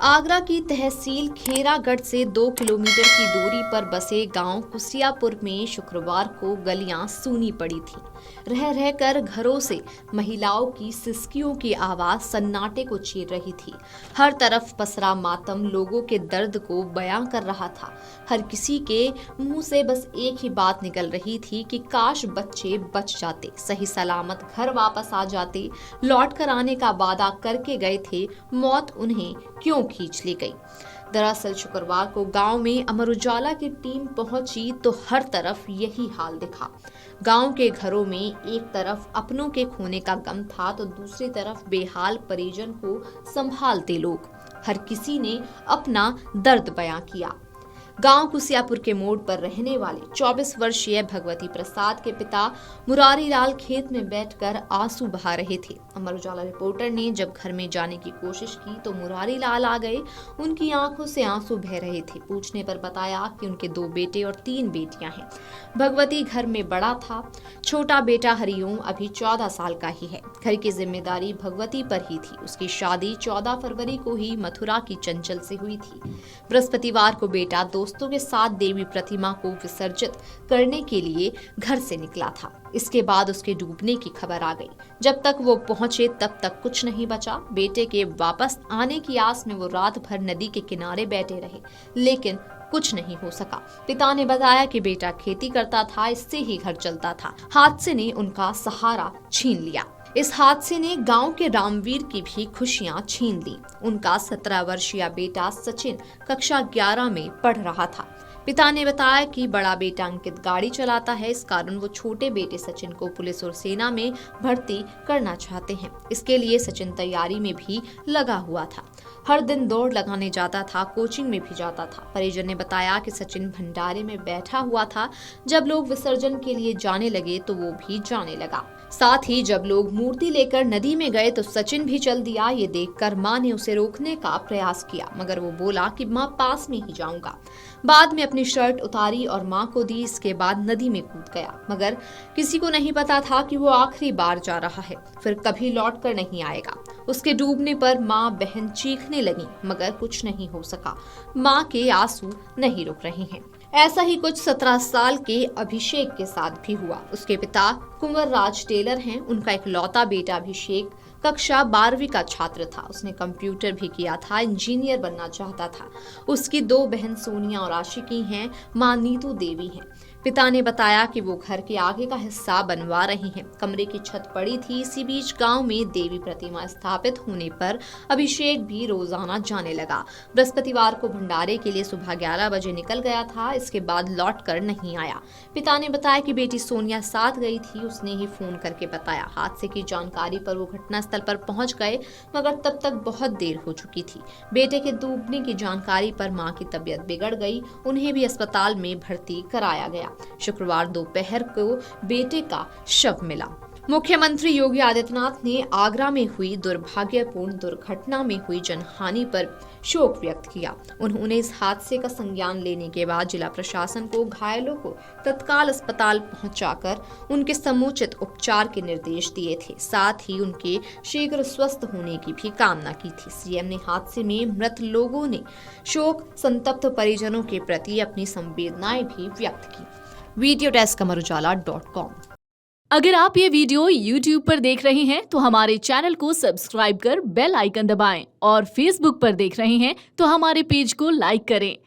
आगरा की तहसील खेरागढ़ से 2 किलोमीटर की दूरी पर बसे गांव कुसियापुर में शुक्रवार को गलियां सूनी पड़ी थी। रह रहकर घरों से महिलाओं की सिसकियों की आवाज सन्नाटे को चीर रही थी। हर तरफ पसरा मातम लोगों के दर्द को बयां कर रहा था। हर किसी के मुंह से बस एक ही बात निकल रही थी कि काश बच्चे बच जाते, सही सलामत घर वापस आ जाते। लौट कर आने का वादा करके गए थे, मौत उन्हें क्यों खींच ली गई। दरअसल शुक्रवार को गांव में अमर उजाला की टीम पहुंची तो हर तरफ यही हाल दिखा। गांव के घरों में एक तरफ अपनों के खोने का गम था तो दूसरी तरफ बेहाल परिजन को संभालते लोग। हर किसी ने अपना दर्द बयां किया। गांव कुसियापुर के मोड़ पर रहने वाले 24 वर्षीय भगवती प्रसाद के पिता मुरारी लाल खेत में बैठकर आंसू बहा रहे थे। अमर उजाला रिपोर्टर ने जब घर में जाने की कोशिश की तो मुरारी लाल आ गए। उनकी आंखों से आंसू बह रहे थे। पूछने पर बताया कि उनके 2 बेटे और 3 बेटियां हैं। भगवती घर में बड़ा था। छोटा बेटा हरिओम अभी 14 साल का ही है। घर की जिम्मेदारी भगवती पर ही थी। उसकी शादी 14 फरवरी को ही मथुरा की चंचल से हुई थी। बृहस्पतिवार को बेटा दोस्तों के साथ देवी प्रतिमा को विसर्जित करने के लिए घर से निकला था। इसके बाद उसके डूबने की खबर आ गई। जब तक वो पहुंचे तब तक कुछ नहीं बचा। बेटे के वापस आने की आस में वो रात भर नदी के किनारे बैठे रहे, लेकिन कुछ नहीं हो सका। पिता ने बताया कि बेटा खेती करता था, इससे ही घर चलता था। हादसे ने उनका सहारा छीन लिया। इस हादसे ने गांव के रामवीर की भी खुशियां छीन ली। उनका 17 वर्षीय बेटा सचिन कक्षा 11 में पढ़ रहा था। पिता ने बताया कि बड़ा बेटा अंकित गाड़ी चलाता है, इस कारण वो छोटे बेटे सचिन को पुलिस और सेना में भर्ती करना चाहते हैं। इसके लिए सचिन तैयारी में भी लगा हुआ था। हर दिन दौड़ लगाने जाता था, कोचिंग में भी जाता था। परिजन ने बताया कि सचिन भंडारे में बैठा हुआ था। जब लोग विसर्जन के लिए जाने लगे तो वो भी जाने लगा। साथ ही जब लोग मूर्ति लेकर नदी में गए तो सचिन भी चल दिया। ये देखकर मां ने उसे रोकने का प्रयास किया, मगर वो बोला कि मां पास में ही जाऊंगा। बाद में अपनी शर्ट उतारी और मां को दी। इसके बाद नदी में कूद गया, मगर किसी को नहीं पता था कि वो आखिरी बार जा रहा है, फिर कभी लौट कर नहीं आएगा। उसके डूबने पर मां बहन चीखने लगी, मगर कुछ नहीं हो सका। मां के आंसू नहीं रुक रहे हैं। ऐसा ही कुछ 17 साल के अभिषेक के साथ भी हुआ। उसके पिता कुंवर राज टेलर हैं। उनका इकलौता बेटा अभिषेक कक्षा 12वीं का छात्र था। उसने कंप्यूटर भी किया था, इंजीनियर बनना चाहता था। उसकी 2 बहन सोनिया और आशिकी हैं। मां नीतू देवी हैं। पिता ने बताया कि वो घर के आगे का हिस्सा बनवा रहे हैं। कमरे की छत पड़ी थी। इसी बीच गांव में देवी प्रतिमा स्थापित होने पर अभिषेक भी रोजाना जाने लगा। बृहस्पतिवार को भंडारे के लिए सुबह 11 बजे निकल गया था। इसके बाद लौट कर नहीं आया। पिता ने बताया कि बेटी सोनिया साथ गई थी। उसने ही फोन करके बताया। हादसे की जानकारी पर वो घटनास्थल पर पहुंच गए, मगर तब तक बहुत देर हो चुकी थी। बेटे के डूबने की जानकारी पर मां की तबीयत बिगड़ गई। उन्हें भी अस्पताल में भर्ती कराया गया। शुक्रवार दोपहर को बेटे का शव मिला। मुख्यमंत्री योगी आदित्यनाथ ने आगरा में हुई दुर्भाग्यपूर्ण दुर्घटना में हुई जनहानि पर शोक व्यक्त किया। उन्होंने इस हादसे का संज्ञान लेने के बाद जिला प्रशासन को घायलों को तत्काल अस्पताल पहुंचाकर उनके समुचित उपचार के निर्देश दिए थे। साथ ही उनके शीघ्र स्वस्थ होने की भी कामना की थी। सीएम ने हादसे में मृत लोगों ने शोक संतप्त परिजनों के प्रति अपनी संवेदनाएं भी व्यक्त की। Video desk amarujala.com। अगर आप ये वीडियो YouTube पर देख रहे हैं तो हमारे चैनल को सब्सक्राइब कर बेल आइकन दबाएं और Facebook पर देख रहे हैं तो हमारे पेज को लाइक करें।